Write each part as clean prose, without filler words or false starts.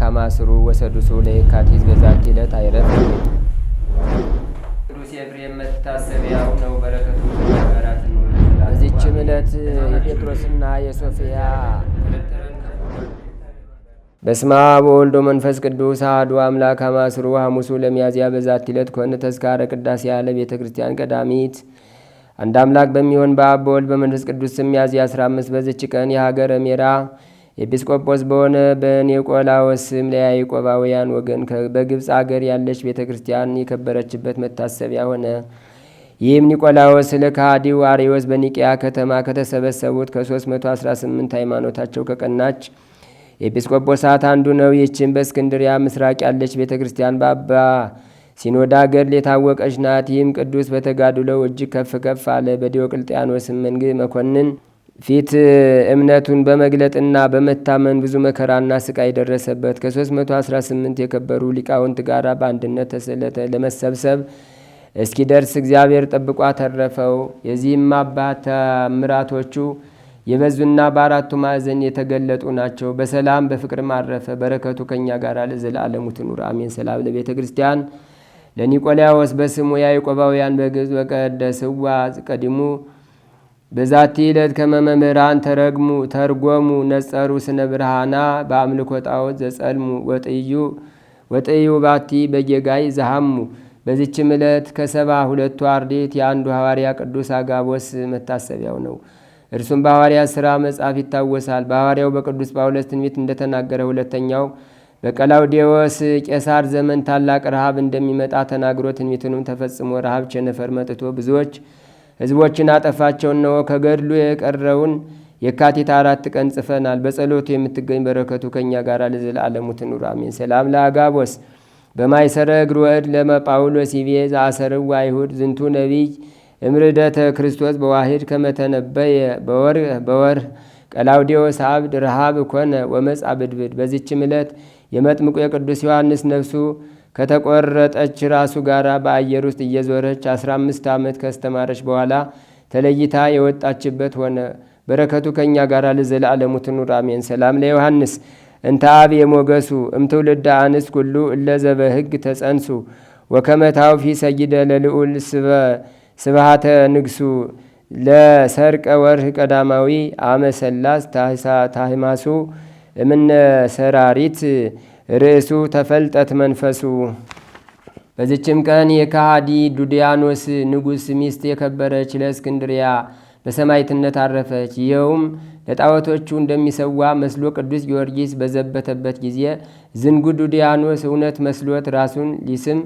አማስሩ ወሰዱሱ ለየካቲት በዛቲ ዕለት አይረፍ። ቅዱስ ኤፍሬም መታሰቢያው ነው። በረከቱ ጋራት ነው። በዚችም ዕለት የጴጥሮስና የሶፊያ በስመ አብ ወወልድ ወመንፈስ ቅዱስ አሐዱ አምላክ አማስሩ ሐሙሱ ለሚያዝያ በዛቲ ዕለት ኮነ ተዝካረ ቅዳሴ ያለ ቤተ ክርስቲያን ቀዳሚት። አንድ አምላክ በሚሆን በአብ በወልድ በመንፈስ ቅዱስ ስም ሚያዝያ 15 በዚች ቀን የሀገረ ሜራ ኤጲስቆጶስ በሆነ በኒቆላዎስ ስም ለያዕቆባውያን ወገን በግብፅ አገር ያለች ቤተ ክርስቲያን የከበረችበት መታሰቢያ ሆነ። ይህም ኒቆላዎስ ለከሃዲው አርዮስ በኒቅያ ከተማ ከተሰበሰቡት ከ318 ሃይማኖታቸው ከቀናች ኤጲስቆጶሳት አንዱ ነው። ይህችን በእስክንድሪያ ምስራቅ ያለች ቤተ ክርስቲያን በአባ ሲኖዳ ገድል የታወቀች ናት። ይህም ቅዱስ በተጋድሎው እጅግ ከፍ ከፍ አለ። በዲዮቅልጥያኖስም መኮንን ፊት እምነቱን በመግለጥና በመታመን ብዙ መከራና ስቃይ ደረሰበት። ከ318 የከበሩ ሊቃውንት ጋር በአንድነት ለመሰብሰብ እስኪደርስ እግዚአብሔር ጠብቆ አተረፈው። የዚህም አባት ተአምራቶቹ የበዙና በአራቱ ማዕዘን የተገለጡ ናቸው። በሰላም በፍቅርም አረፈ። በረከቱ ከእኛ ጋር ለዘላለሙ ትኑር አሜን። ሰላም ለቤተ ክርስቲያን ለኒቆላዎስ በስሙ ያዕቆባውያን በግብፅ በቀደስዋ ቀዲሙ በዛቲ ዕለት ከመመምህራን ተርጎሙ ነጸሩ ስነ ብርሃና በአምልኮ ጣዖት ዘጸልሙ ወጥዩ ባቲ በጌጋይ ዘሃሙ። በዚችም ዕለት ከ72ቱ አርድእት የአንዱ ሐዋርያ ቅዱስ አጋቦስ መታሰቢያው ነው። እርሱም በሐዋርያት ሥራ መጽሐፍ ይታወሳል። በሐዋርያው በቅዱስ ጳውሎስ ትንቢት እንደተናገረ ሁለተኛው በቀላውዴዎስ ቄሳር ዘመን ታላቅ ረሃብ እንደሚመጣ ተናግሮ ትንቢቱንም ተፈጽሞ ረሃብ ቸነፈር መጥቶ ብዙዎች ሕዝቦችን አጠፋቸው። እነሆ ከገድሉ የቀረውን የካቲት 4 ቀን ጽፈናል። በጸሎቱ የምትገኝ በረከቱ ከእኛ ጋር ለዘላለሙ ትኑር አሜን። ሰላም ለአጋቦስ በማይሰረ እግር ወእድ ለመጳውሎስ ይቤ ዘአሰርዋ አይሁድ ዝንቱ ነቢይ እምርደተ ክርስቶስ በዋሂድ ከመተነበየ በወር ቀላውዴዎስ አብድ ረሃብ ኮነ ወመጻ ብድብድ። በዚችም ዕለት የመጥምቁ የቅዱስ ዮሐንስ ነፍሱ ከተቆረጠች ራሱ ጋር በአየር ውስጥ እየዞረች 15 ዓመት ከስተማረች በኋላ ተለይታ የወጣችበት ሆነ። በረከቱ ከእኛ ጋር ለዘላለሙ ትኑር አሜን። ሰላም ለዮሐንስ እንተ አብ የሞገሱ እምትውልደ አንስት ኩሉ እለ ዘበሕግ ተጸንሱ ወከመታው ፊ ሰጊደ ለልዑል ስብሃተ ንግሱ ለሰርቀ ወርህ ቀዳማዊ አመሰላስ ታህማሱ እምነ ሰራሪት ርእሱ ተፈልጠት መንፈሱ። በዚችም ቀን የካሃዲ ዱድያኖስ ንጉሥ ሚስት የከበረች ለእስክንድሪያ በሰማዕትነት አረፈች። ይኸውም ለጣዖቶቹ እንደሚሰዋ መስሎ ቅዱስ ጊዮርጊስ በዘበተበት ጊዜ ዝንጉ ዱድያኖስ እውነት መስሎት ራሱን ሊስም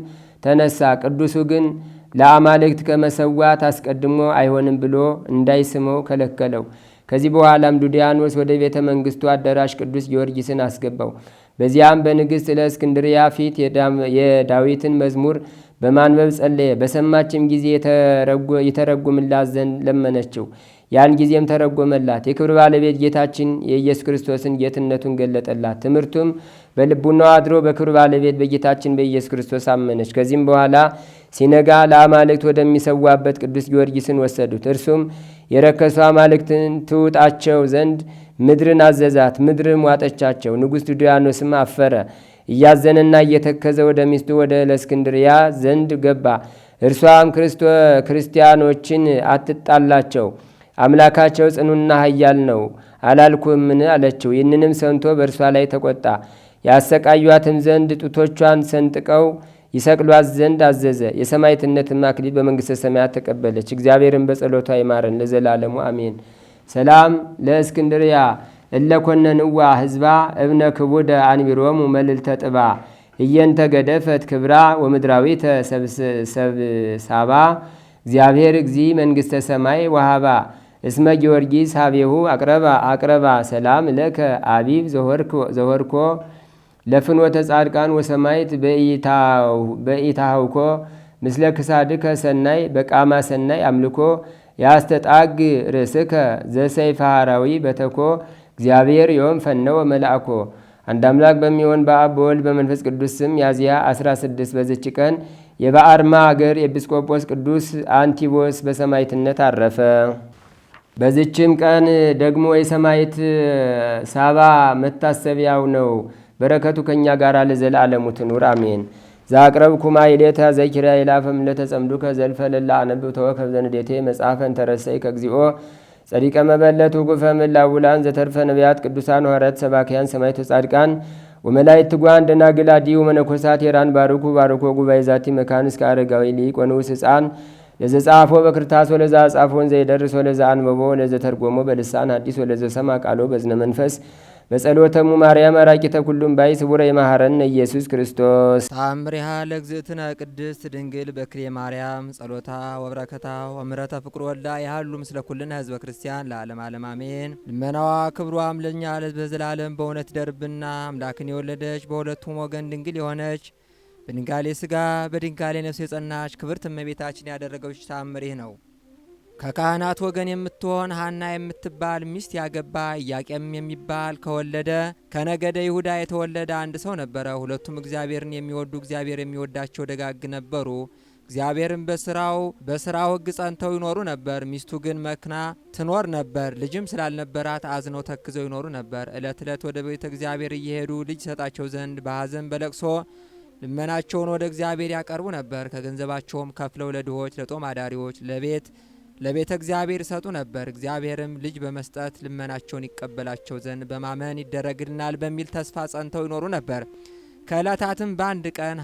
ተነሳ። ቅዱሱ ግን ለአማልክት ከመሰዋት አስቀድሞ አይሆንም ብሎ እንዳይስመው ከለከለው። ከዚህ በኋላም ዱድያኖስ ወደ ቤተ መንግሥቱ አዳራሽ ቅዱስ ጊዮርጊስን አስገባው። በዚያም በንግሥት ለእስክንድሪያ ፊት የዳዊትን መዝሙር በማንበብ ጸለየ። በሰማችም ጊዜ የተረጉምላት ዘንድ ለመነችው። ያን ጊዜም ተረጎመላት። የክብር ባለቤት ጌታችን የኢየሱስ ክርስቶስን ጌትነቱን ገለጠላት። ትምህርቱም በልቡናዋ አድሮ በክብር ባለቤት በጌታችን በኢየሱስ ክርስቶስ አመነች። ከዚህም በኋላ ሲነጋ ለአማልክት ወደሚሰዋበት ቅዱስ ጊዮርጊስን ወሰዱት። እርሱም የረከሱ አማልክትን ትውጣቸው ዘንድ ምድርን አዘዛት። ምድርም ዋጠቻቸው። ንጉሥ ዱድያኖስም አፈረ። እያዘነና እየተከዘ ወደ ሚስቱ ወደ ለእስክንድርያ ዘንድ ገባ። እርሷም ክርስቲያኖችን አትጣላቸው፣ አምላካቸው ጽኑና ኃያል ነው አላልኩምን አለችው። ይህንንም ሰምቶ በእርሷ ላይ ተቆጣ። ያሰቃዩአትም ዘንድ ጡቶቿን ሰንጥቀው ይሰቅሏት ዘንድ አዘዘ። የሰማዕትነትን አክሊል በመንግሥተ ሰማያት ተቀበለች። እግዚአብሔርን በጸሎቷ ይማረን ለዘላለሙ አሜን። ሰላም ለእስክንድርያ እለኮነንዋ ህዝባ እብነ ክቡደ አንቢሮሙ መልዕልተ ጥባ እየንተ ገደፈት ክብራ ወምድራዊተ ሰብሳባ እግዚአብሔር እግዚ መንግሥተ ሰማይ ወሃባ እስመ ጊዮርጊስ ሀቤሁ አቅረባ ሰላም ለከ አቢብ ዘወርኮ ለፍኖተ ጻድቃን ወሰማይት በኢታውኮ ምስለ ክሳድከ ሰናይ በቃማ ሰናይ አምልኮ ያስተጣግ ርእስከ ዘሰይፈ ሐራዊ በተኮ እግዚአብሔር ዮም ፈነወ መልአኮ። አንድ አምላክ በሚሆን በአብ በወልድ በመንፈስ ቅዱስ ስም ሚያዝያ 16 በዚች ቀን የበአርማ አገር ኤጲስቆጶስ ቅዱስ አንቲቦስ በሰማዕትነት አረፈ። በዚችም ቀን ደግሞ የሰማዕት ሳባ መታሰቢያው ነው። በረከቱ ከእኛ ጋር ለዘላለሙ ትኑር አሜን። ዛቅረብኩማ ይሌታ ዘኪርያ ይላፈም ለተጸምዱከ ዘልፈ ለላ አነብብ ተወከብ ዘንዴቴ መጽሐፈን ተረሰይ ከግዚኦ ጸዲቀ መበለቱ ጉፈም ላውላን ዘተርፈ ነቢያት ቅዱሳን ሐዋርያት ሰባክያን ሰማዕታት ጻድቃን ወመላእክት ትጓን ደናግል አዲው መነኮሳት የራን ባርኩ ባርኮ ጉባኤ ዛቲ መካን እስከ አረጋዊ ሊቅ ወንዑስ ሕፃን ለዘጻፎ በክርታስ ወለዛ ጻፎን ዘይደርስ ወለዛ አንበቦ ለዘተርጎሞ በልሳን አዲስ ወለዘ ሰማ ቃሎ በዝነ መንፈስ በጸሎተሙ ማርያም አራቂተ ኩሉም ባይ ስቡረ የማሐረነ ኢየሱስ ክርስቶስ ታምሪሃ ለእግዝእትነ ቅድስት ድንግል በክልኤ ማርያም ጸሎታ ወበረከታ ወምረተ ፍቅር ወልዳ ያህሉ ምስለ ኩልነ ህዝበ ክርስቲያን ለዓለም ዓለም አሜን። ልመናዋ ክብሯም ለእኛ በዘላለም በእውነት ይደርብና አምላክን የወለደች በሁለቱም ወገን ድንግል የሆነች በድንጋሌ ሥጋ በድንጋሌ ነፍስ የጸናች ክብርት እመቤታችን ያደረገች ታምር ይህ ነው። ከካህናት ወገን የምትሆን ሐና የምትባል ሚስት ያገባ ኢያቄም የሚባል ከወለደ ከነገደ ይሁዳ የተወለደ አንድ ሰው ነበረ። ሁለቱም እግዚአብሔርን የሚወዱ እግዚአብሔር የሚወዳቸው ደጋግ ነበሩ። እግዚአብሔርን በስራው ሕግ ጸንተው ይኖሩ ነበር። ሚስቱ ግን መክና ትኖር ነበር። ልጅም ስላልነበራት አዝነው ተክዘው ይኖሩ ነበር። ዕለት ዕለት ወደ ቤተ እግዚአብሔር እየሄዱ ልጅ ሰጣቸው ዘንድ በሐዘን በለቅሶ ልመናቸውን ወደ እግዚአብሔር ያቀርቡ ነበር። ከገንዘባቸውም ከፍለው ለድሆች፣ ለጦም አዳሪዎች፣ ለቤተ እግዚአብሔር ይሰጡ ነበር። እግዚአብሔርም ልጅ በመስጠት ልመናቸውን ይቀበላቸው ዘንድ በማመን ይደረግልናል በሚል ተስፋ ጸንተው ይኖሩ ነበር። ከዕለታትም በአንድ ቀን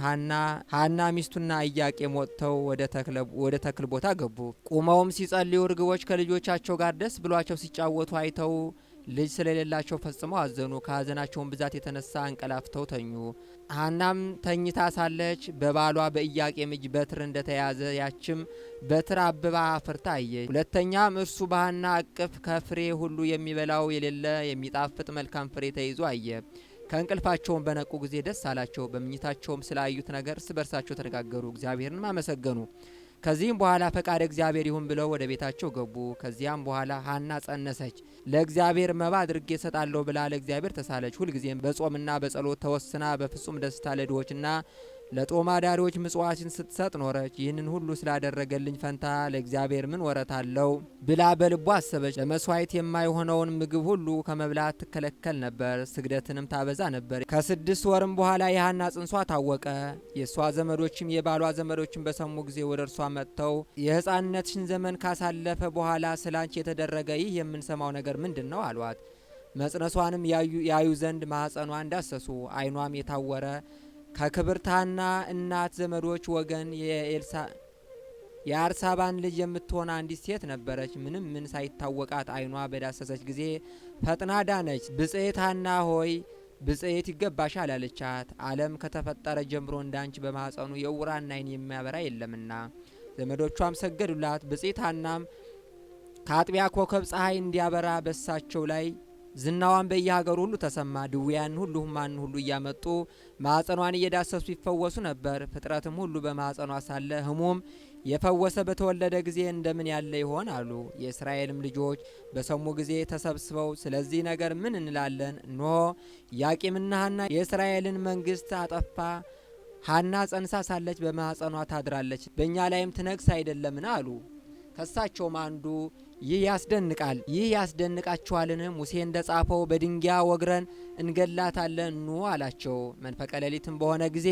ሐና ሚስቱና ኢያቄም ወጥተው ወደ ተክል ቦታ ገቡ። ቁመውም ሲጸልዩ ርግቦች ከልጆቻቸው ጋር ደስ ብሏቸው ሲጫወቱ አይተው ልጅ ስለሌላቸው ፈጽመው አዘኑ። ከሐዘናቸውን ብዛት የተነሳ አንቀላፍተው ተኙ። ሐናም ተኝታ ሳለች በባሏ በኢያቄም እጅ በትር እንደተያዘ ያችም በትር አብባ አፍርታ አየች። ሁለተኛም እርሱ በሐና እቅፍ ከፍሬ ሁሉ የሚበላው የሌለ የሚጣፍጥ መልካም ፍሬ ተይዞ አየ። ከእንቅልፋቸውም በነቁ ጊዜ ደስ አላቸው። በምኝታቸውም ስላዩት ነገር እርስ በርሳቸው ተነጋገሩ፣ እግዚአብሔርንም አመሰገኑ። ከዚህም በኋላ ፈቃድ እግዚአብሔር ይሁን ብለው ወደ ቤታቸው ገቡ። ከዚያም በኋላ ሐና ጸነሰች። ለእግዚአብሔር መባ አድርጌ እሰጣለሁ ብላ ለእግዚአብሔር ተሳለች። ሁልጊዜም በጾምና በጸሎት ተወስና በፍጹም ደስታ ለድሆችና ለጦም አዳሪዎች ምጽዋትን ስትሰጥ ኖረች። ይህንን ሁሉ ስላደረገልኝ ፈንታ ለእግዚአብሔር ምን ወረት አለው ብላ በልቧ አሰበች። ለመስዋዕት የማይሆነውን ምግብ ሁሉ ከመብላት ትከለከል ነበር፣ ስግደትንም ታበዛ ነበር። ከ6 ወርም በኋላ የሐና ጽንሷ ታወቀ። የእሷ ዘመዶችም የባሏ ዘመዶችም በሰሙ ጊዜ ወደ እርሷ መጥተው የሕፃንነትሽን ዘመን ካሳለፈ በኋላ ስላንቺ የተደረገ ይህ የምንሰማው ነገር ምንድን ነው አሏት። መጽነሷንም ያዩ ዘንድ ማኅፀኗን ዳሰሱ። ዓይኗም የታወረ ከክብርት ሐና እናት ዘመዶች ወገን የአርሳባን ልጅ የምትሆን አንዲት ሴት ነበረች። ምን ሳይታወቃት ዓይኗ በዳሰሰች ጊዜ ፈጥና ዳነች። ብጽዕት ሐና ሆይ ብጽዕት ይገባሻል አለቻት። ዓለም ከተፈጠረ ጀምሮ እንዳንቺ በማኅፀኑ የዕውራን ዓይን የሚያበራ የለምና። ዘመዶቿም ሰገዱላት። ብጽዕት ሐናም ከአጥቢያ ኮከብ ፀሐይ እንዲያበራ በሳቸው ላይ ዝናዋን በየሀገሩ ሁሉ ተሰማ። ድውያን ሁሉ ሕሙማን ሁሉ እያመጡ ማኅፀኗን እየዳሰሱ ይፈወሱ ነበር። ፍጥረትም ሁሉ በማኅፀኗ ሳለ ሕሙም የፈወሰ በተወለደ ጊዜ እንደምን ያለ ይሆን አሉ። የእስራኤልም ልጆች በሰሙ ጊዜ ተሰብስበው ስለዚህ ነገር ምን እንላለን? እነሆ ኢያቄምና ሐና የእስራኤልን መንግሥት አጠፋ። ሐና ጸንሳ ሳለች በማኅፀኗ ታድራለች፣ በእኛ ላይም ትነግስ አይደለምን አሉ። ከሳቸውም አንዱ ይህ ያስደንቃችኋልን? ሙሴ እንደ ጻፈው በድንጋይ ወግረን እንገላታለን ኑ አላቸው። መንፈቀ ሌሊትም በሆነ ጊዜ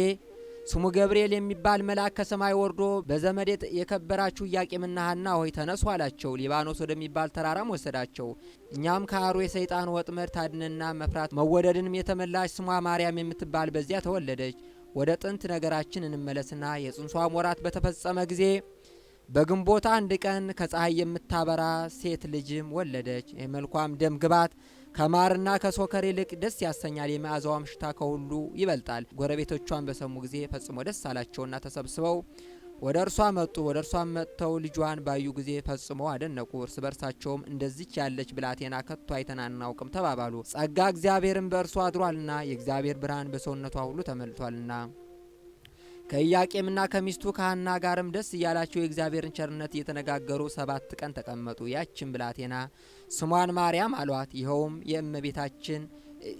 ስሙ ገብርኤል የሚባል መልአክ ከሰማይ ወርዶ በዘመድ የከበራችሁ ኢያቄምና ሐና ሆይ ተነሱ አላቸው። ሊባኖስ ወደሚባል ተራራም ወሰዳቸው። እኛም ከአሩ የሰይጣን ወጥመድ ታድነና መፍራት መወደድንም የተመላሽ ስሟ ማርያም የምትባል በዚያ ተወለደች። ወደ ጥንት ነገራችን እንመለስና የጽንሷም ወራት በተፈጸመ ጊዜ በግንቦት 1 ቀን ከፀሐይ የምታበራ ሴት ልጅም ወለደች። የመልኳም ደም ግባት ከማርና ከሶከር ይልቅ ደስ ያሰኛል፣ የመዓዛዋም ሽታ ከሁሉ ይበልጣል። ጎረቤቶቿን በሰሙ ጊዜ ፈጽሞ ደስ አላቸውና ተሰብስበው ወደ እርሷ መጡ። ወደ እርሷም መጥተው ልጇን ባዩ ጊዜ ፈጽመው አደነቁ። እርስ በርሳቸውም እንደዚች ያለች ብላቴና ከቶ አይተን አናውቅም ተባባሉ። ጸጋ እግዚአብሔርን በእርሷ አድሯልና የእግዚአብሔር ብርሃን በሰውነቷ ሁሉ ተመልቷልና። ከኢያቄምና ከሚስቱ ከሐና ጋርም ደስ እያላቸው የእግዚአብሔርን ቸርነት እየተነጋገሩ 7 ቀን ተቀመጡ። ያችን ብላቴና ስሟን ማርያም አሏት። ይኸውም የእመቤታችን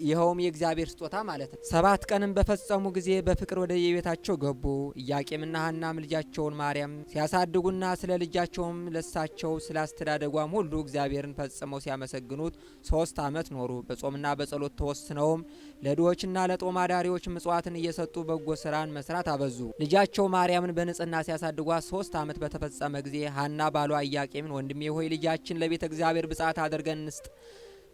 ይኸውም የእግዚአብሔር ስጦታ ማለት ነው። 7 ቀንም በፈጸሙ ጊዜ በፍቅር ወደ የቤታቸው ገቡ። ኢያቄምና ሐናም ልጃቸውን ማርያም ሲያሳድጉና ስለ ልጃቸውም ለሳቸው ስላስተዳደጓም ሁሉ እግዚአብሔርን ፈጽመው ሲያመሰግኑት 3 ዓመት ኖሩ። በጾምና በጸሎት ተወስነውም ለድሆችና ለጦም አዳሪዎች ምጽዋትን እየሰጡ በጎ ስራን መስራት አበዙ። ልጃቸው ማርያምን በንጽህና ሲያሳድጓት 3 ዓመት በተፈጸመ ጊዜ ሐና ባሏ ኢያቄምን ወንድሜ ሆይ ልጃችን ለቤተ እግዚአብሔር ብጽዓት አድርገን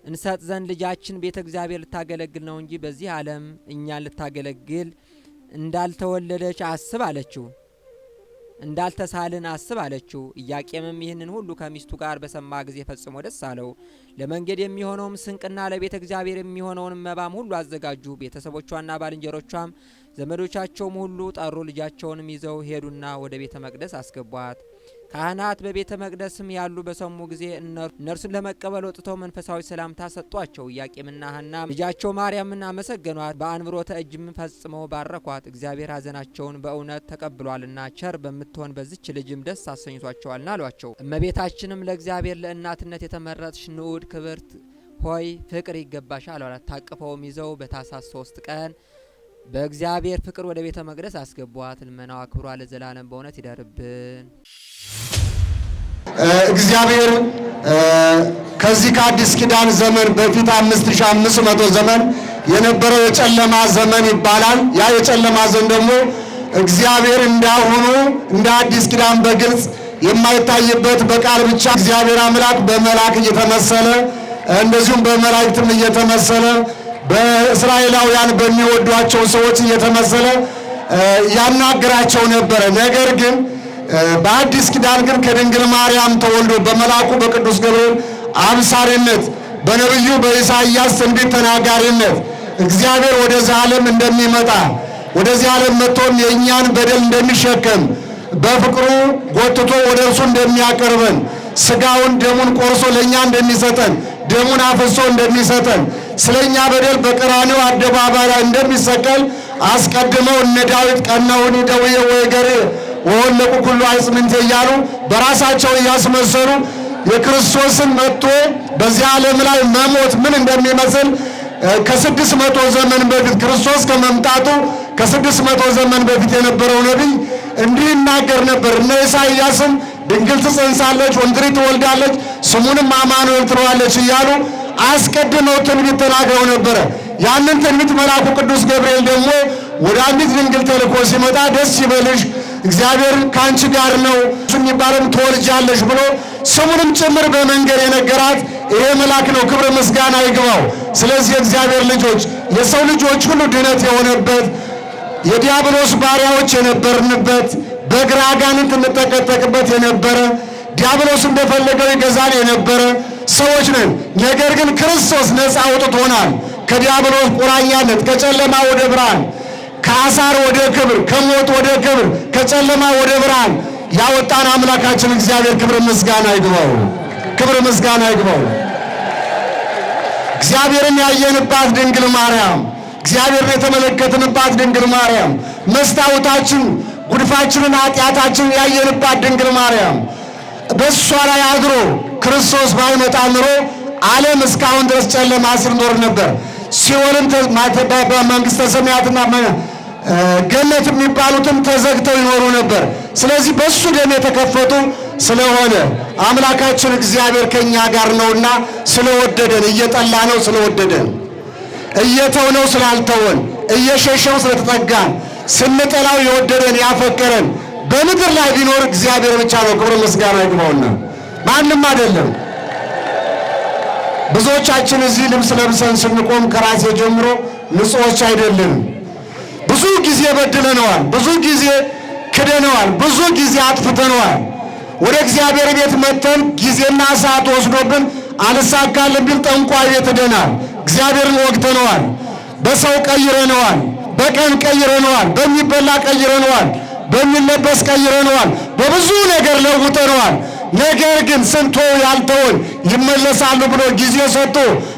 እንሰጥ ዘንድ ልጃችን ቤተ እግዚአብሔር ልታገለግል ነው እንጂ በዚህ ዓለም እኛን ልታገለግል እንዳልተወለደች አስብ አለችው። እንዳልተሳልን አስብ አለችው። ኢያቄምም ይህንን ሁሉ ከሚስቱ ጋር በሰማ ጊዜ ፈጽሞ ደስ አለው። ለመንገድ የሚሆነውም ስንቅና ለቤተ እግዚአብሔር የሚሆነውን መባም ሁሉ አዘጋጁ። ቤተሰቦቿና ባልንጀሮቿም ዘመዶቻቸውም ሁሉ ጠሩ። ልጃቸውንም ይዘው ሄዱና ወደ ቤተ መቅደስ አስገቧት። ካህናት በቤተ መቅደስም ያሉ በሰሙ ጊዜ እነርሱን ለመቀበል ወጥተው መንፈሳዊ ሰላምታ ሰጧቸው። ኢያቄምና ሐና ልጃቸው ማርያምን አመሰገኗት። በአንብሮተ እጅም ፈጽመው ባረኳት። እግዚአብሔር ሐዘናቸውን በእውነት ተቀብሏልና ቸር በምትሆን በዚች ልጅም ደስ አሰኝቷቸዋልና አሏቸው። እመቤታችንም ለእግዚአብሔር ለእናትነት የተመረጥሽ ንዑድ ክብርት ሆይ ፍቅር ይገባሻል አሏት። ታቅፈውም ይዘው በታኅሳስ 3 ቀን በእግዚአብሔር ፍቅር ወደ ቤተ መቅደስ አስገቧት። ልመናዋ ክብሯ ለዘላለም በእውነት ይደርብን። እግዚአብሔር ከዚህ ከአዲስ ኪዳን ዘመን በፊት 5500 ዘመን የነበረው የጨለማ ዘመን ይባላል። ያ የጨለማ ዘመን ደግሞ እግዚአብሔር እንዳሁኑ እንደ አዲስ ኪዳን በግልጽ የማይታይበት በቃል ብቻ እግዚአብሔር አምላክ በመልአክ እየተመሰለ እንደዚሁም በመላእክትም እየተመሰለ በእስራኤላውያን በሚወዷቸው ሰዎች እየተመሰለ ያናግራቸው ነበረ። ነገር ግን በአዲስ ኪዳን ግን ከድንግል ማርያም ተወልዶ በመልአኩ በቅዱስ ገብርኤል አብሳሪነት በነቢዩ በኢሳይያስ ትንቢት ተናጋሪነት እግዚአብሔር ወደዚህ ዓለም እንደሚመጣ ወደዚህ ዓለም መጥቶም የእኛን በደል እንደሚሸከም በፍቅሩ ጎትቶ ወደ እርሱ እንደሚያቀርበን ስጋውን ደሙን ቆርሶ ለእኛ እንደሚሰጠን ደሙን አፍሶ እንደሚሰጠን ስለኛ በደል በቀራንዮ አደባባይ ላይ እንደሚሰቀል አስቀድመው እነ ዳዊት ቀናውን ደውየ ወገሬ ወለቁ ኩሉ አይጽምንቴ እያሉ በራሳቸው እያስመሰሉ የክርስቶስን መጥቶ በዚህ ዓለም ላይ መሞት ምን እንደሚመስል ከ600 ዘመን በፊት ክርስቶስ ከመምጣቱ ከ600 ዘመን በፊት የነበረው ነቢይ እንዲህ ይናገር ነበር። እነ ኢሳይያስም ድንግል ትጸንሳለች፣ ወንድ ልጅ ትወልዳለች፣ ስሙንም አማኑኤል ትለዋለች እያሉ አስቀድመው ትንቢት ተናግረው ነበረ። ያንን ትንቢት መልአኩ ቅዱስ ገብርኤል ደግሞ ወደ አንዲት ድንግል ተልኮ ሲመጣ ደስ ይበልሽ እግዚአብሔር ካንቺ ጋር ነው የሚባለም ትወልጃለሽ ብሎ ስሙንም ጭምር በመንገድ የነገራት ይሄ መልአክ ነው። ክብር ምስጋና ይግባው። ስለዚህ እግዚአብሔር ልጆች የሰው ልጆች ሁሉ ድነት የሆነበት የዲያብሎስ ባሪያዎች የነበርንበት በግራ አጋንንት እንጠቀጠቅበት የነበረ ዲያብሎስ እንደፈለገው ይገዛል የነበረ ሰዎች ነን። ነገር ግን ክርስቶስ ነፃ አውጥቶናል ከዲያብሎስ ቁራኛነት፣ ከጨለማ ወደ ብርሃን፣ ከአሳር ወደ ክብር፣ ከሞት ወደ ክብር፣ ከጨለማ ወደ ብርሃን ያወጣን አምላካችን እግዚአብሔር ክብር ምስጋና ይግባው። ክብር ምስጋና ይግባው። እግዚአብሔርን ያየንባት ድንግል ማርያም፣ እግዚአብሔርን የተመለከትንባት ድንግል ማርያም፣ መስታወታችን ጉድፋችንን ኃጢአታችንን ያየንባት ድንግል ማርያም በእሷ ላይ አድሮ ክርስቶስ ባይመጣ ኑሮ ዓለም እስካሁን ድረስ ጨለማ ስር ኖር ነበር። ሲኦልም በመንግሥተ ሰማያትና ገነት የሚባሉትም ተዘግተው ይኖሩ ነበር። ስለዚህ በእሱ ደም የተከፈቱ ስለሆነ አምላካችን እግዚአብሔር ከእኛ ጋር ነውና ስለወደደን፣ እየጠላ ነው ስለወደደን፣ እየተውነው ስላልተወን፣ እየሸሸው ስለተጠጋን፣ ስንጠላው የወደደን ያፈቀረን በምድር ላይ ቢኖር እግዚአብሔር ብቻ ነው። ክብር ምስጋና ይግባውና ማንም አይደለም። ብዙዎቻችን እዚህ ልብስ ለብሰን ስንቆም ከራሴ ጀምሮ ንጹዎች አይደለም። ብዙ ጊዜ በድለነዋል፣ ብዙ ጊዜ ክደነዋል፣ ብዙ ጊዜ አጥፍተነዋል። ወደ እግዚአብሔር ቤት መጥተን ጊዜና ሰዓት ወስዶብን አልሳካልን ቢል ጠንቋይ ቤት ሄደናል። እግዚአብሔርን ወግተነዋል፣ በሰው ቀይረነዋል፣ በቀን ቀይረነዋል፣ በሚበላ ቀይረነዋል፣ በሚለበስ ቀይረነዋል፣ በብዙ ነገር ለውጠነዋል። ነገር ግን ስንቶ ያልተውን ይመለሳሉ ብሎ ጊዜ ሰጥቶ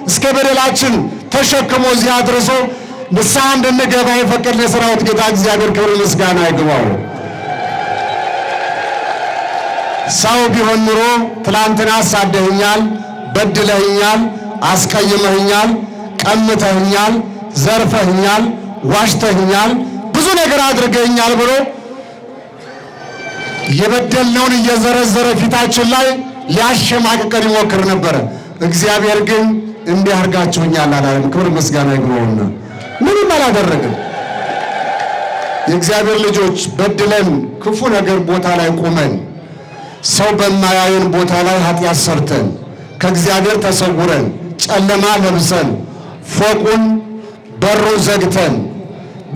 እስከ በደላችን ተሸክሞ እዚህ አድርሶ ንስሐ እንድንገባ የፈቀደ የሠራዊት ጌታ እግዚአብሔር ክብር ምስጋና ይግባው። ሰው ቢሆን ኑሮ ትላንትና አሳደኸኛል፣ በድለኸኛል፣ አስቀይመኸኛል፣ ቀምተህኛል፣ ዘርፈህኛል፣ ዋሽተህኛል፣ ብዙ ነገር አድርገህኛል ብሎ የበደልነውን እየዘረዘረ ፊታችን ላይ ሊያሸማቅቀን ይሞክር ነበረ። እግዚአብሔር ግን እንዲህ አድርጋችሁኛል አላለም። ክብር ምስጋና ይግባውና ምንም አላደረግም። የእግዚአብሔር ልጆች በድለን ክፉ ነገር ቦታ ላይ ቆመን ሰው በማያየን ቦታ ላይ ኃጢአት ሰርተን ከእግዚአብሔር ተሰውረን ጨለማ ለብሰን ፎቁን በሩን ዘግተን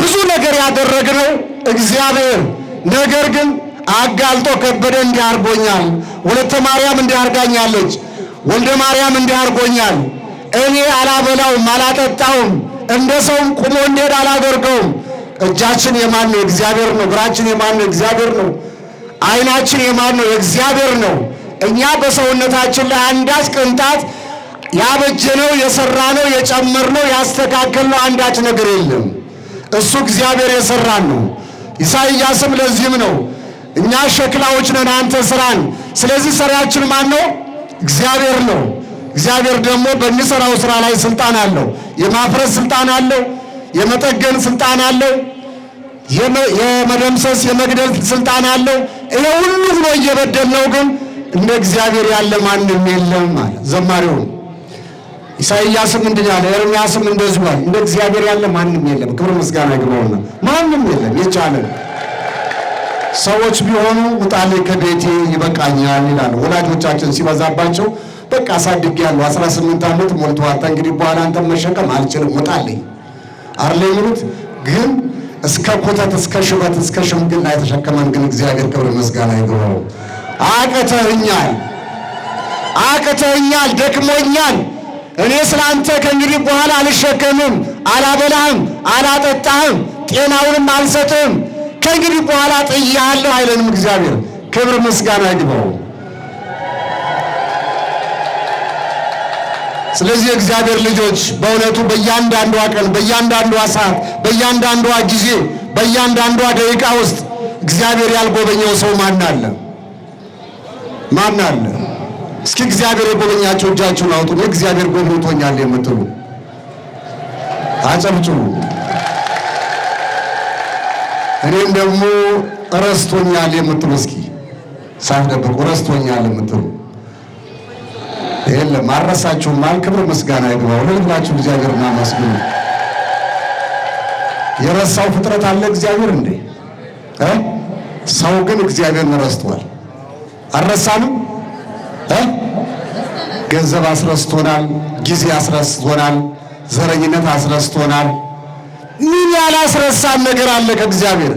ብዙ ነገር ያደረግነው እግዚአብሔር ነገር ግን አጋልጦ ከበደ እንዲህ አድርጎኛል፣ ወለተ ማርያም እንዲህ አድርጋኛለች፣ ወልደ ማርያም እንዲህ አድርጎኛል፣ እኔ አላበላውም አላጠጣውም፣ እንደ ሰውም ቁሞ እንዲሄድ አላደርገውም። እጃችን የማን ነው? እግዚአብሔር ነው። እግራችን የማን ነው? እግዚአብሔር ነው። ዓይናችን የማን ነው? እግዚአብሔር ነው። እኛ በሰውነታችን ላይ አንዳች ቅንጣት ያበጀነው የሰራነው የጨመርነው ያስተካከልነው አንዳች ነገር የለም። እሱ እግዚአብሔር የሰራን ነው። ኢሳይያስም ለዚህም ነው እኛ ሸክላዎች ነን አንተ ስራን። ስለዚህ ሰሪያችን ማን ነው? እግዚአብሔር ነው። እግዚአብሔር ደግሞ በሚሰራው ስራ ላይ ስልጣን አለው። የማፍረስ ስልጣን አለው። የመጠገን ስልጣን አለው። የመደምሰስ የመግደል ስልጣን አለው። ይሄ ሁሉ ሆኖ እየበደልነው ግን እንደ እግዚአብሔር ያለ ማንም የለም ማለት ዘማሪው ኢሳይያስም እንዲህ አለ፣ ኤርምያስም እንደዚሁ አለ። እንደ እግዚአብሔር ያለ ማንም የለም። ክብር ምስጋና ይግባውና ማንም የለም የቻለን ሰዎች ቢሆኑ ውጣልኝ ከቤቴ ይበቃኛል ይላሉ። ወላጆቻችን ሲበዛባቸው በቃ አሳድጌያለሁ 18 ዓመት ሞልቷል፣ እንግዲህ በኋላ አንተ መሸከም አልችልም ውጣልኝ አርለ ይሉት። ግን እስከ ኮተት እስከ ሽበት እስከ ሽምግልና የተሸከመን ግን እግዚአብሔር ክብር ምስጋና ይግባው። አቅተኛል፣ ደክሞኛል፣ እኔ ስላንተ ከእንግዲህ በኋላ አልሸከምም፣ አላበላህም፣ አላጠጣህም፣ ጤናውንም አልሰጥም፣ ከእንግዲህ በኋላ ጥያለሁ አይለንም እግዚአብሔር። ክብር ምስጋና ይግባው። ስለዚህ እግዚአብሔር ልጆች በእውነቱ በእያንዳንዷ ቀን፣ በእያንዳንዷ ሰዓት፣ በእያንዳንዷ ጊዜ፣ በእያንዳንዷ ደቂቃ ውስጥ እግዚአብሔር ያልጎበኘው ሰው ማን አለ? ማን አለ? እስኪ እግዚአብሔር የጎበኛቸው እጃችሁን አውጡ። እግዚአብሔር ጎብኝቶኛል የምትሉ አጨብጭቡ። እኔም ደግሞ ረስቶኛል የምትሉ እስኪ ሳትደብቁ ረስቶኛል የምትሉ የለም አልረሳችሁም። ክብር ምስጋና ይግባው። ለሁላችሁ እግዚአብሔርን አመስግኑ። የረሳው ፍጥረት አለ እግዚአብሔር እንዴ? ሰው ግን እግዚአብሔርን ረስቷል። አልረሳንም? ገንዘብ አስረስቶናል፣ ጊዜ አስረስቶናል፣ ዘረኝነት አስረስቶናል። ምን ያላስረሳን ነገር አለ ከእግዚአብሔር?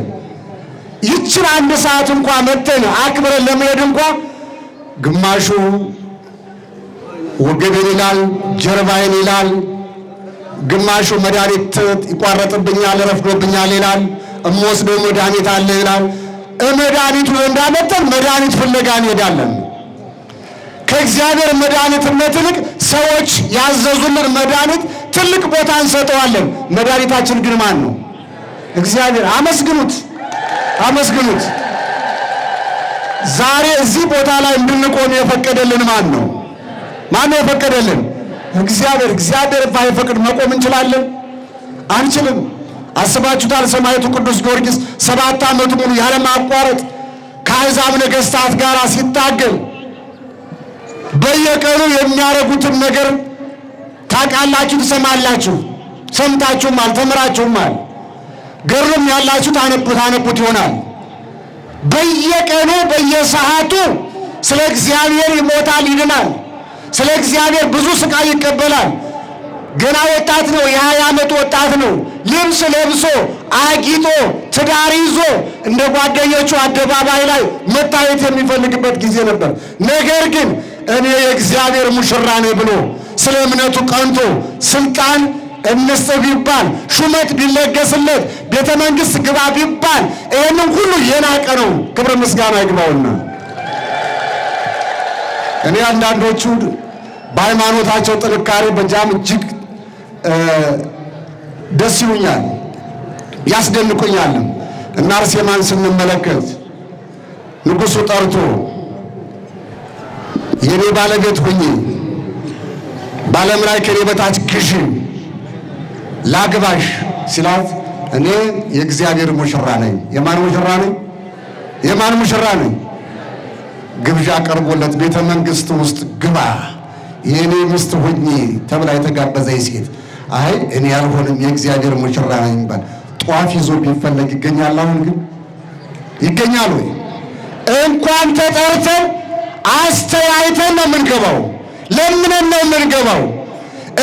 ይችን አንድ ሰዓት እንኳን መተን አክብረን ለመሄድ እንኳን ግማሹ ወገቤን ይላል፣ ጀርባዬን ይላል፣ ግማሹ መድኃኒት ይቋረጥብኛል፣ ረፍዶብኛል ይላል፣ እምወስደው መድኃኒት አለ ይላል። መድኃኒቱ እንዳመጣን መድኃኒት ፍለጋ እንሄዳለን። ከእግዚአብሔር መድኃኒትነት ይልቅ ሰዎች ያዘዙልን መድኃኒት ትልቅ ቦታ እንሰጠዋለን። መድኃኒታችን ግን ማን ነው? እግዚአብሔር። አመስግኑት፣ አመስግኑት። ዛሬ እዚህ ቦታ ላይ እንድንቆም የፈቀደልን ማን ነው? ማን ነው የፈቀደልን? እግዚአብሔር። እግዚአብሔር ባይፈቅድ መቆም እንችላለን? አንችልም። አስባችሁታል? ሰማዕቱ ቅዱስ ጊዮርጊስ 7 ዓመት ሙሉ ያለማቋረጥ ከአሕዛብ ነገሥታት ጋር ሲታገል በየቀኑ የሚያደርጉትን ነገር ታውቃላችሁ፣ ትሰማላችሁ፣ ሰምታችሁማል፣ ተምራችሁማል። ገድሉም ያላችሁ ታነቡት ይሆናል። በየቀኑ በየሰዓቱ ስለ እግዚአብሔር ይሞታል፣ ይድናል። ስለ እግዚአብሔር ብዙ ስቃይ ይቀበላል። ገና ወጣት ነው፣ የ20 ዓመት ወጣት ነው። ልብስ ለብሶ አጊጦ ትዳር ይዞ እንደ ጓደኞቹ አደባባይ ላይ መታየት የሚፈልግበት ጊዜ ነበር። ነገር ግን እኔ የእግዚአብሔር ሙሽራ ነኝ ብሎ ስለ እምነቱ ቀንቶ ስልጣን እንስጥ ቢባል ሹመት ቢለገስለት ቤተ መንግሥት ግባ ቢባል ይህንን ሁሉ የናቀ ነው። ክብር ምስጋና ይግባውና እኔ አንዳንዶቹ በሃይማኖታቸው ጥንካሬ በጃም እጅግ ደስ ይሉኛል፣ ያስደንቁኛል። እና አርሴማን ስንመለከት ንጉሡ ጠርቶ የኔ ባለቤት ሁኚ፣ በዓለም ላይ ከኔ በታች ግዢ፣ ላግባሽ ሲላት እኔ የእግዚአብሔር ሙሽራ ነኝ። የማን ሙሽራ ነኝ? የማን ሙሽራ ነኝ? ግብዣ ቀርቦለት ቤተ መንግስት ውስጥ ግባ የኔ ሚስት ሁኚ ተብላ የተጋበዘች ሴት አይ እኔ ያልሆንም የእግዚአብሔር ሙሽራ ነኝ ባል ጧፍ ይዞ ቢፈለግ ይገኛል? አሁን ግን ይገኛል ወይ? እንኳን ተጠርተን አስተያይተን ነው የምንገባው። ለምነን ነው የምንገባው።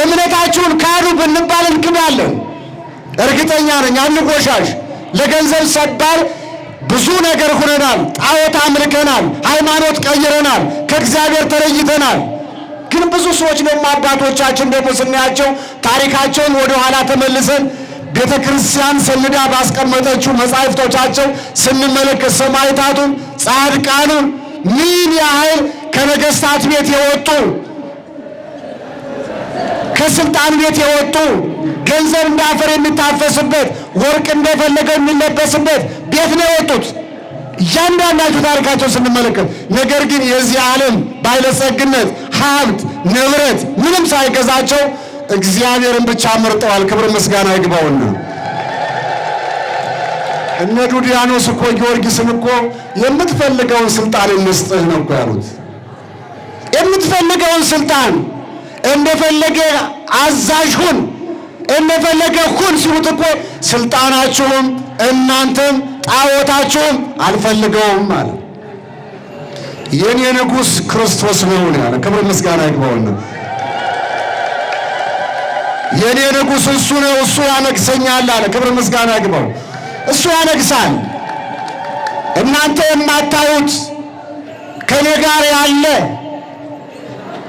እምነታችሁን ካዱ ብንባል እንክዳለን። እርግጠኛ ነኝ አንጎሻሽ። ለገንዘብ ሰባል ብዙ ነገር ሆነናል። ጣዖት አምልከናል። ሃይማኖት ቀይረናል። ከእግዚአብሔር ተለይተናል። ግን ብዙ ሰዎች ደግሞ አባቶቻችን ደግሞ ስናያቸው ታሪካቸውን ወደ ኋላ ተመልሰን ቤተ ክርስቲያን ሰንዳ ባስቀመጠችው መጻሕፍቶቻቸው ስንመለከት ሰማዕታቱን፣ ጻድቃኑን ምን ያህል ከነገሥታት ቤት የወጡ ከስልጣን ቤት የወጡ ገንዘብ እንዳፈር የሚታፈስበት ወርቅ እንደፈለገ የሚለበስበት ቤት ነው የወጡት እያንዳንዳቸው ታሪካቸው ስንመለከት። ነገር ግን የዚህ ዓለም ባለጸግነት፣ ሀብት፣ ንብረት ምንም ሳይገዛቸው እግዚአብሔርን ብቻ መርጠዋል። ክብር ምስጋና ይግባውና እነ ዱዲያኖስ እኮ ጊዮርጊስን እኮ የምትፈልገውን ስልጣን እንስጥህ ነው እኮ ያሉት። የምትፈልገውን ስልጣን እንደፈለገ አዛዥ ሁን፣ እንደፈለገ ሁን ሲሉት እኮ ስልጣናችሁም እናንተም ጣዖታችሁም አልፈልገውም አለ። የኔ ንጉሥ ክርስቶስ ነው ያለ። ክብር ምስጋና ይግባውና የኔ ንጉሥ እሱ ነው፣ እሱ ያነግሰኛል አለ። ክብር ምስጋና ይግባው። እሱ ያነግሳል። እናንተ የማታዩት ከኔ ጋር ያለ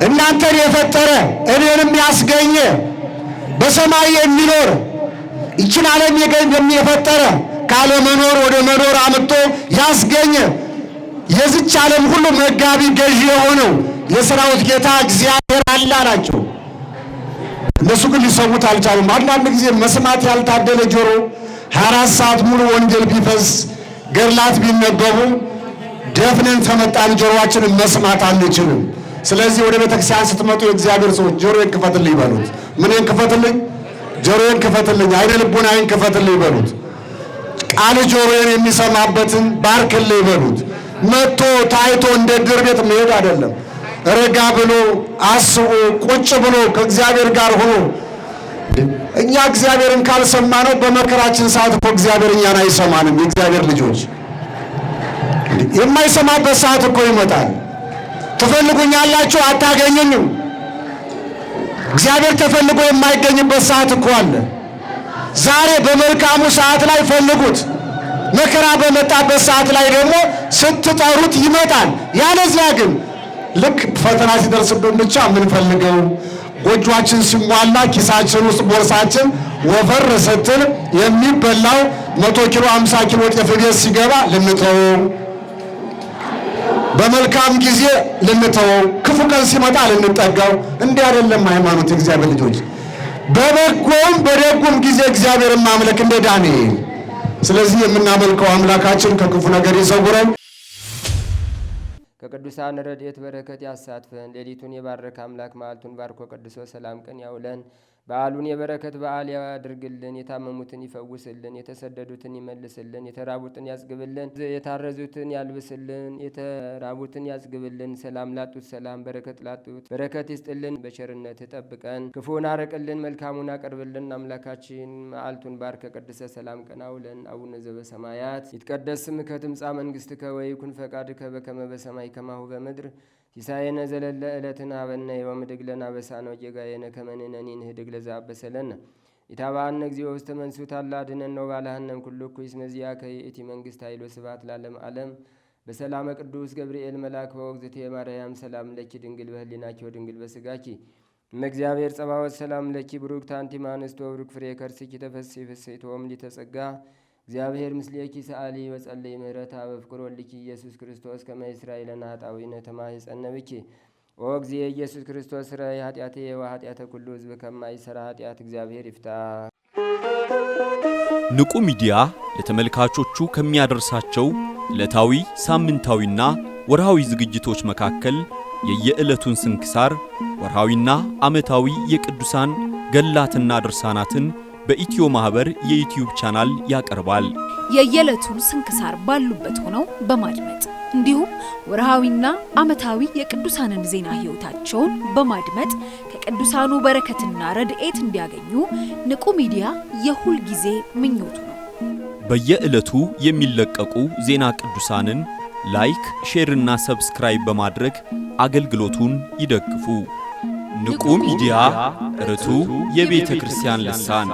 እናንተን የፈጠረ እኔንም ያስገኘ በሰማይ የሚኖር ይችን ዓለም የፈጠረ ካለ መኖር ወደ መኖር አምጥቶ ያስገኘ የዚች ዓለም ሁሉ መጋቢ ገዢ የሆነው የሰራዊት ጌታ እግዚአብሔር አለ አላቸው። እነሱ ግን ሊሰሙት አልቻሉም። አንዳንድ ጊዜ መስማት ያልታደለ ጆሮ 24 ሰዓት ሙሉ ወንጌል ቢፈስ ገድላት ቢነበቡ ደፍነን ተመጣን ጆሮአችንን መስማት አንችልም። ስለዚህ ወደ ቤተክርስቲያን ስትመጡ የእግዚአብሔር ሰዎች ጆሮዬን ክፈትልኝ ይበሉት። ምንን ክፈትልኝ? ጆሮዬን ክፈትልኝ፣ አይነ ልቦናዬን ክፈትልኝ ይበሉት። ቃል ጆሮዬን የሚሰማበትን ባርክልኝ ይበሉት። መጥቶ ታይቶ እንደ ድር ቤት መሄድ አይደለም። ረጋ ብሎ አስቦ ቁጭ ብሎ ከእግዚአብሔር ጋር ሆኖ እኛ እግዚአብሔርን ካልሰማነው በመከራችን ሰዓት እኮ እግዚአብሔር እኛን አይሰማንም። የእግዚአብሔር ልጆች የማይሰማበት ሰዓት እኮ ይመጣል። ትፈልጉኛላችሁ አታገኙኝም። እግዚአብሔር ተፈልጎ የማይገኝበት ሰዓት እኮ አለ። ዛሬ በመልካሙ ሰዓት ላይ ፈልጉት። መከራ በመጣበት ሰዓት ላይ ደግሞ ስትጠሩት ይመጣል። ያለዚያ ግን ልክ ፈተና ሲደርስብን ብቻ የምንፈልገው ጎጆአችን ሲሟላ ኪሳችን ውስጥ ቦርሳችን ወፈር ስትል የሚበላው 100 ኪሎ 50 ኪሎ ጤፍ ቤት ሲገባ ልንተወው፣ በመልካም ጊዜ ልንተወው፣ ክፉ ቀን ሲመጣ ልንጠጋው። እንዲህ አይደለም ሃይማኖት። እግዚአብሔር ልጆች በበጎም በደጉም ጊዜ እግዚአብሔርን ማምለክ እንደ ዳንኤል። ስለዚህ የምናመልከው አምላካችን ከክፉ ነገር ይሰውረን። ከቅዱሳን ረድኤት በረከት ያሳትፈን። ሌሊቱን የባረከ አምላክ መዓልቱን ባርኮ ቀድሶ ሰላም ቀን ያውለን። በዓሉን የበረከት በዓል ያድርግልን። የታመሙትን ይፈውስልን፣ የተሰደዱትን ይመልስልን፣ የተራቡትን ያጽግብልን፣ የታረዙትን ያልብስልን፣ የተራቡትን ያጽግብልን። ሰላም ላጡት ሰላም፣ በረከት ላጡት በረከት ይስጥልን። በቸርነት ጠብቀን፣ ክፉን አረቅልን፣ መልካሙን አቅርብልን። አምላካችን መዓልቱን ባርከ ቀድሰ ሰላም ቀን አውለን። አቡነ ዘበሰማያት ይትቀደስ ስምከ ትምጻእ መንግሥትከ ወይኩን ፈቃድከ በከመ በሰማይ ከማሁ በምድር ሲሳየነ ዘለለ ዕለትነ ሀበነ ዮም ወኅድግ ለነ አበሳነ ወጌጋየነ ከመ ንሕነኒ ንኅድግ ለዘአበሰለነ ኢታብአነ እግዚኦ ውስተ መንሱት አላ አድኅነነ ወባልሐነ ኩሉ እኩይ እስመ ዚአከ ይእቲ መንግሥት ኃይል ወስብሐት ለዓለመ ዓለም። በሰላመ ቅዱስ ገብርኤል መልአክ በወግዝእትየ ማርያም ሰላም ለኪ ድንግል በህሊናኪ ወድንግል በሥጋኪ እመ እግዚአብሔር ጸባኦት ሰላም ለኪ ብሩክት አንቲ እምአንስቶ ወብሩክ ፍሬ ከርሥኪ ተፈሥሒ ፍሥሕት ወምልዕተ ጸጋ እግዚአብሔር ምስሌኪ ሰአሊ ወጸልይ ምህረታ በፍቅር ወልኪ ኢየሱስ ክርስቶስ ከመ ይሥራይ ለነ ኃጣውኢነ ተማኅፀነ ብኪ ኦ እግዚእ ኢየሱስ ክርስቶስ ስረይ ኃጢአቴ ወኃጢአተ ኩሉ ሕዝብ ከማይሠራ ኃጢአት እግዚአብሔር ይፍታ። ንቁ ሚዲያ ለተመልካቾቹ ከሚያደርሳቸው ዕለታዊ ሳምንታዊና ወርሃዊ ዝግጅቶች መካከል የየዕለቱን ስንክሳር ወርሃዊና ዓመታዊ የቅዱሳን ገላትና ድርሳናትን በኢትዮ ማህበር የዩቲዩብ ቻናል ያቀርባል። የየዕለቱን ስንክሳር ባሉበት ሆነው በማድመጥ እንዲሁም ወርሃዊና ዓመታዊ የቅዱሳንን ዜና ሕይወታቸውን በማድመጥ ከቅዱሳኑ በረከትና ረድኤት እንዲያገኙ ንቁ ሚዲያ የሁል ጊዜ ምኞቱ ነው። በየዕለቱ የሚለቀቁ ዜና ቅዱሳንን ላይክ፣ ሼር እና ሰብስክራይብ በማድረግ አገልግሎቱን ይደግፉ። ንቁ ሚዲያ ርቱ የቤተ ክርስቲያን ልሳን